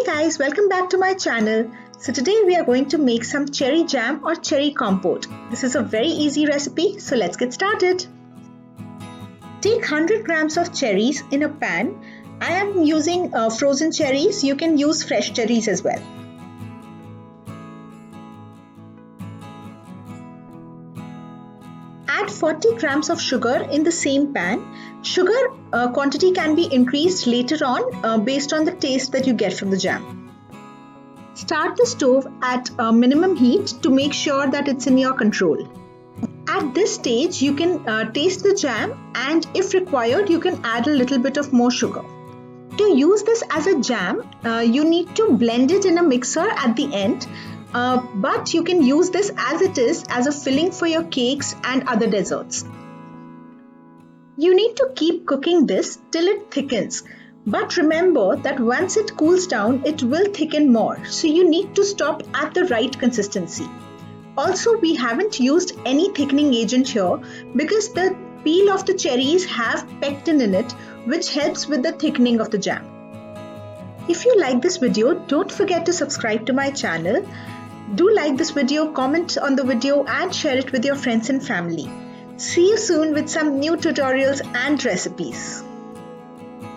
Guys, welcome back to my channel. So today we are going to make some cherry jam or cherry compote. This is a very easy recipe, so let's get started. Take 100 grams of cherries in a pan. I am using frozen cherries. You can use fresh cherries as well. Add 40 grams of sugar in the same pan. Sugar quantity can be increased later on based on the taste that you get from the jam. Start the stove at minimum heat to make sure that it's in your control. At this stage, you can taste the jam, and if required, you can add a little bit of more sugar. To use this as a jam, you need to blend it in a mixer at the end. But you can use this as it is as a filling for your cakes and other desserts. You need to keep cooking this till it thickens. But remember that once it cools down, it will thicken more. So you need to stop at the right consistency. Also, we haven't used any thickening agent here because the peel of the cherries have pectin in it, which helps with the thickening of the jam. If you like this video, don't forget to subscribe to my channel. Do like this video, comment on the video and share it with your friends and family. See you soon with some new tutorials and recipes.